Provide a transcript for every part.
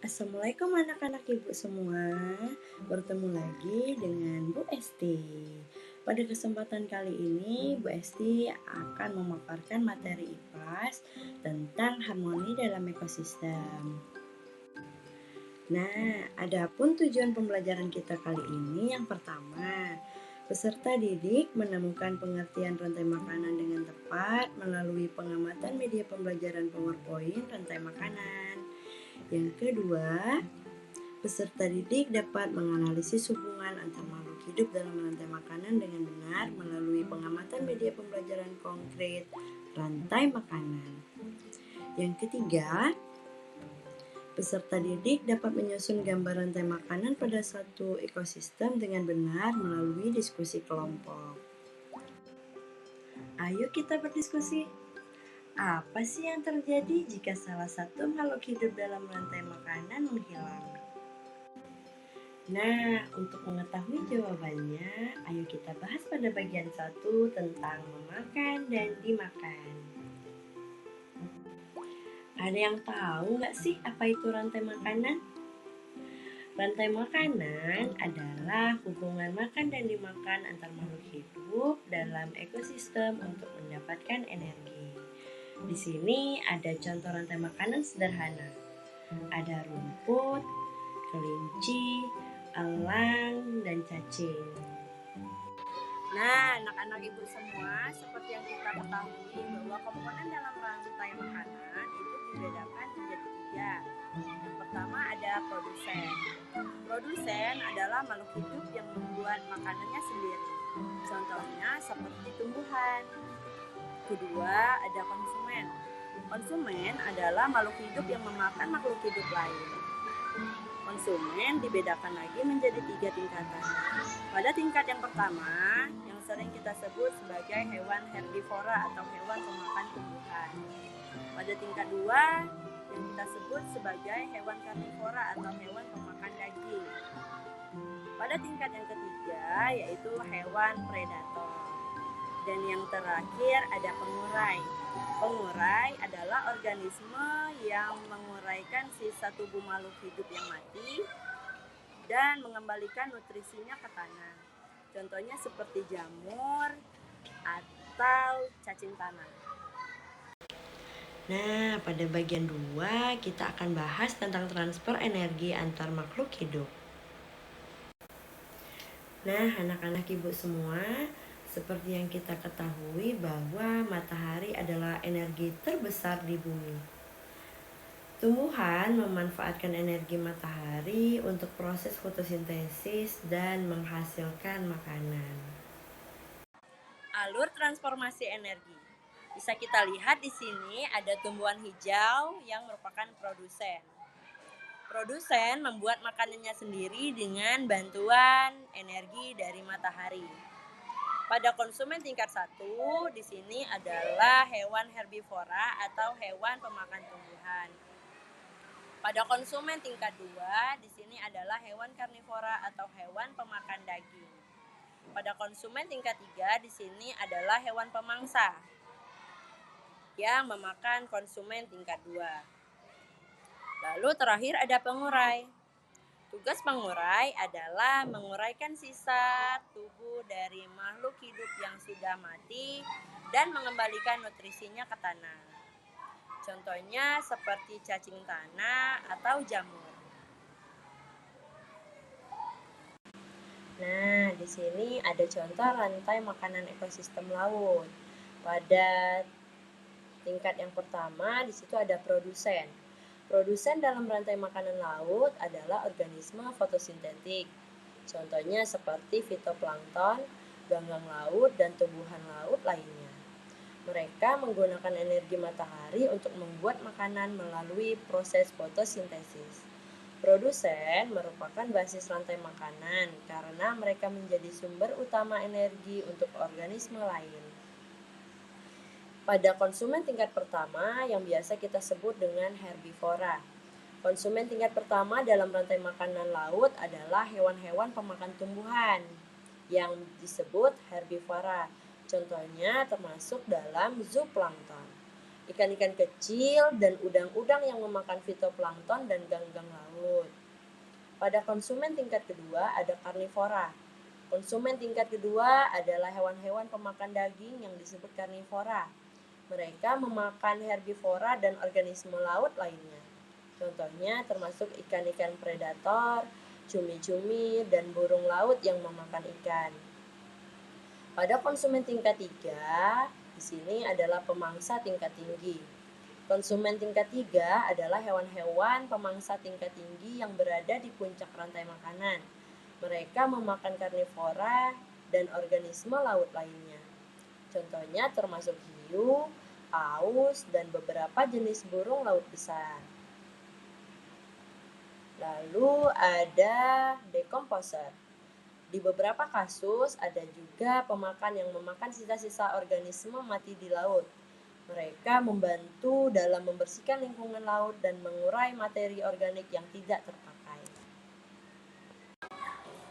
Assalamualaikum anak-anak ibu semua. Bertemu lagi dengan Bu Esti. Pada kesempatan kali ini Bu Esti akan memaparkan materi IPAS tentang harmoni dalam ekosistem. Nah, adapun tujuan pembelajaran kita kali ini yang pertama, peserta didik menemukan pengertian rantai makanan dengan tepat melalui pengamatan media pembelajaran PowerPoint rantai makanan. Yang kedua, peserta didik dapat menganalisis hubungan antar makhluk hidup dalam rantai makanan dengan benar melalui pengamatan media pembelajaran konkret rantai makanan. Yang ketiga, peserta didik dapat menyusun gambar rantai makanan pada satu ekosistem dengan benar melalui diskusi kelompok. Ayo kita berdiskusi. Apa sih yang terjadi jika salah satu makhluk hidup dalam rantai makanan menghilang? Nah, untuk mengetahui jawabannya, ayo kita bahas pada bagian 1 tentang memakan dan dimakan. Ada yang tahu nggak sih apa itu rantai makanan? Rantai makanan adalah hubungan makan dan dimakan antar makhluk hidup dalam ekosistem untuk mendapatkan energi. Di sini ada contoh rantai makanan sederhana. Ada rumput, kelinci, elang, dan cacing. Nah, anak-anak ibu semua, seperti yang kita ketahui bahwa komponen dalam rantai makanan itu dibedakan menjadi 3. Yang pertama ada produsen. Produsen adalah makhluk hidup yang membuat makanannya sendiri. Contohnya seperti tumbuhan. Kedua, ada konsumen. Konsumen adalah makhluk hidup yang memakan makhluk hidup lain. Konsumen dibedakan lagi menjadi 3 tingkatan. Pada tingkat yang pertama, yang sering kita sebut sebagai hewan herbivora atau hewan pemakan tumbuhan. Pada tingkat 2, yang kita sebut sebagai hewan karnivora atau hewan pemakan daging. Pada tingkat yang ketiga, yaitu hewan predator. Dan yang terakhir ada pengurai. Pengurai adalah organisme yang menguraikan sisa tubuh makhluk hidup yang mati dan mengembalikan nutrisinya ke tanah. Contohnya seperti jamur atau cacing tanah. Nah, pada bagian 2 kita akan bahas tentang transfer energi antar makhluk hidup. Nah, anak-anak ibu semua, seperti yang kita ketahui bahwa matahari adalah energi terbesar di bumi. Tumbuhan memanfaatkan energi matahari untuk proses fotosintesis dan menghasilkan makanan. Alur transformasi energi. Bisa kita lihat di sini ada tumbuhan hijau yang merupakan produsen. Produsen membuat makanannya sendiri dengan bantuan energi dari matahari. Pada konsumen tingkat 1, di sini adalah hewan herbivora atau hewan pemakan tumbuhan. Pada konsumen tingkat 2, di sini adalah hewan karnivora atau hewan pemakan daging. Pada konsumen tingkat 3, di sini adalah hewan pemangsa yang memakan konsumen tingkat 2. Lalu terakhir ada pengurai. Tugas pengurai adalah menguraikan sisa tubuh dari makhluk hidup yang sudah mati dan mengembalikan nutrisinya ke tanah. Contohnya seperti cacing tanah atau jamur. Nah, di sini ada contoh rantai makanan ekosistem laut. Pada tingkat yang pertama, di situ ada produsen. Produsen dalam rantai makanan laut adalah organisme fotosintetik. Contohnya seperti fitoplankton, ganggang laut, dan tumbuhan laut lainnya. Mereka menggunakan energi matahari untuk membuat makanan melalui proses fotosintesis. Produsen merupakan basis rantai makanan karena mereka menjadi sumber utama energi untuk organisme lain. Pada konsumen tingkat pertama yang biasa kita sebut dengan herbivora. Konsumen tingkat pertama dalam rantai makanan laut adalah hewan-hewan pemakan tumbuhan yang disebut herbivora. Contohnya termasuk dalam zooplankton. ikan-ikan kecil dan udang-udang yang memakan fitoplankton dan ganggang laut. Pada konsumen tingkat kedua ada karnivora. Konsumen tingkat kedua adalah hewan-hewan pemakan daging yang disebut karnivora. Mereka memakan herbivora dan organisme laut lainnya. Contohnya termasuk ikan-ikan predator, cumi-cumi, dan burung laut yang memakan ikan. Pada konsumen tingkat 3, di sini adalah pemangsa tingkat tinggi. Konsumen tingkat 3 adalah hewan-hewan pemangsa tingkat tinggi yang berada di puncak rantai makanan. Mereka memakan karnivora dan organisme laut lainnya. Contohnya termasuk hiu, paus, dan beberapa jenis burung laut besar. Lalu ada decomposer. Di beberapa kasus ada juga pemakan yang memakan sisa-sisa organisme mati di laut. Mereka membantu dalam membersihkan lingkungan laut dan mengurai materi organik yang tidak terpakai.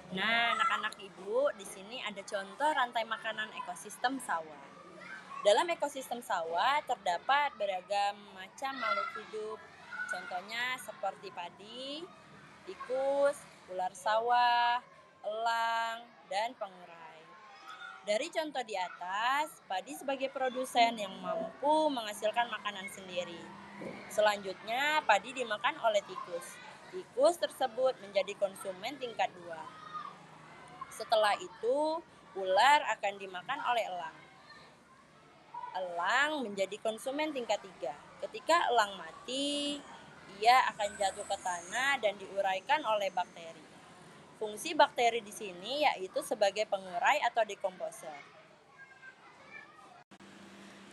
Nah, anak-anak Ibu, di sini ada contoh rantai makanan ekosistem sawah. Dalam ekosistem sawah terdapat beragam macam makhluk hidup. Contohnya seperti padi, tikus, ular sawah, elang, dan pengurai. Dari contoh di atas, padi sebagai produsen yang mampu menghasilkan makanan sendiri. Selanjutnya, padi dimakan oleh tikus. Tikus tersebut menjadi konsumen tingkat 2. Setelah itu, ular akan dimakan oleh elang. Elang menjadi konsumen tingkat 3. Ketika elang mati, ia akan jatuh ke tanah dan diuraikan oleh bakteri. Fungsi bakteri di sini yaitu sebagai pengurai atau dekomposer.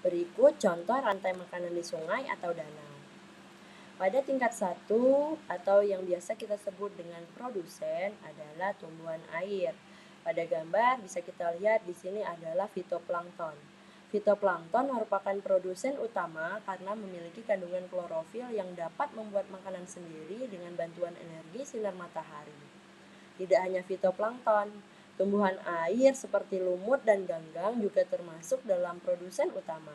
Berikut contoh rantai makanan di sungai atau danau. Pada tingkat 1 atau yang biasa kita sebut dengan produsen adalah tumbuhan air. Pada gambar bisa kita lihat di sini adalah fitoplankton. Fitoplankton merupakan produsen utama karena memiliki kandungan klorofil yang dapat membuat makanan sendiri dengan bantuan energi sinar matahari. Tidak hanya fitoplankton, tumbuhan air seperti lumut dan ganggang juga termasuk dalam produsen utama.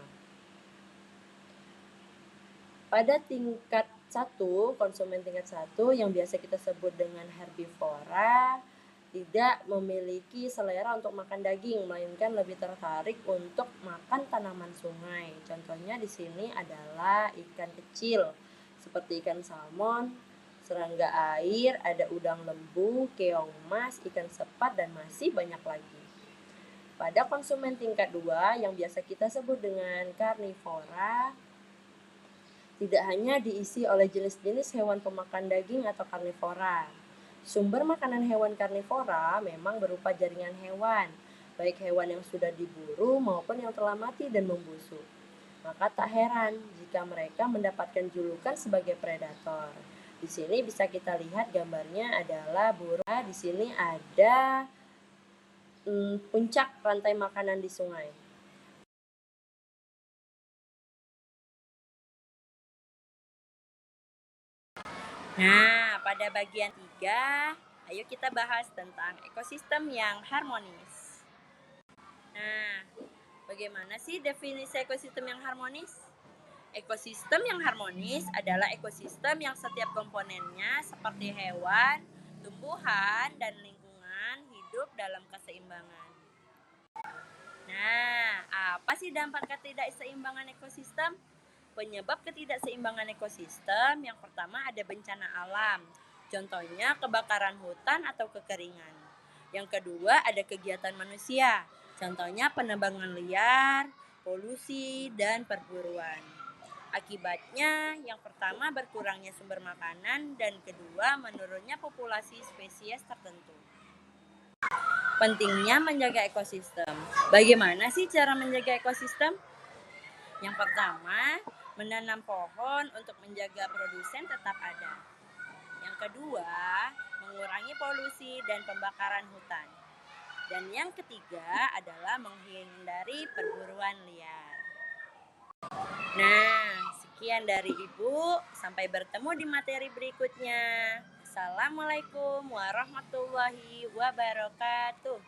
Pada tingkat 1, konsumen tingkat 1 yang biasa kita sebut dengan herbivora, tidak memiliki selera untuk makan daging, melainkan lebih tertarik untuk makan tanaman sungai. Contohnya di sini adalah ikan kecil seperti ikan salmon, serangga air, ada udang lembu, keong emas, ikan sepat, dan masih banyak lagi. Pada konsumen tingkat 2 yang biasa kita sebut dengan karnivora, tidak hanya diisi oleh jenis-jenis hewan pemakan daging atau karnivora. Sumber makanan hewan karnivora memang berupa jaringan hewan, baik hewan yang sudah diburu maupun yang telah mati dan membusuk. Maka tak heran jika mereka mendapatkan julukan sebagai predator. Di sini bisa kita lihat gambarnya adalah burung. Di sini ada puncak rantai makanan di sungai. Nah, pada bagian 3, ayo kita bahas tentang ekosistem yang harmonis. Nah, bagaimana sih definisi ekosistem yang harmonis? Ekosistem yang harmonis adalah ekosistem yang setiap komponennya seperti hewan, tumbuhan, dan lingkungan hidup dalam keseimbangan. Nah, apa sih dampak ketidakseimbangan ekosistem? Penyebab ketidakseimbangan ekosistem yang pertama ada bencana alam, contohnya kebakaran hutan atau kekeringan. Yang kedua ada kegiatan manusia, contohnya penebangan liar, polusi, dan perburuan. Akibatnya yang pertama berkurangnya sumber makanan dan kedua menurunnya populasi spesies tertentu. Pentingnya menjaga ekosistem. Bagaimana sih cara menjaga ekosistem? Yang pertama, menanam pohon untuk menjaga produsen tetap ada. Yang kedua, mengurangi polusi dan pembakaran hutan. Dan yang ketiga adalah menghindari perburuan liar. Nah, sekian dari Ibu. Sampai bertemu di materi berikutnya. Assalamualaikum warahmatullahi wabarakatuh.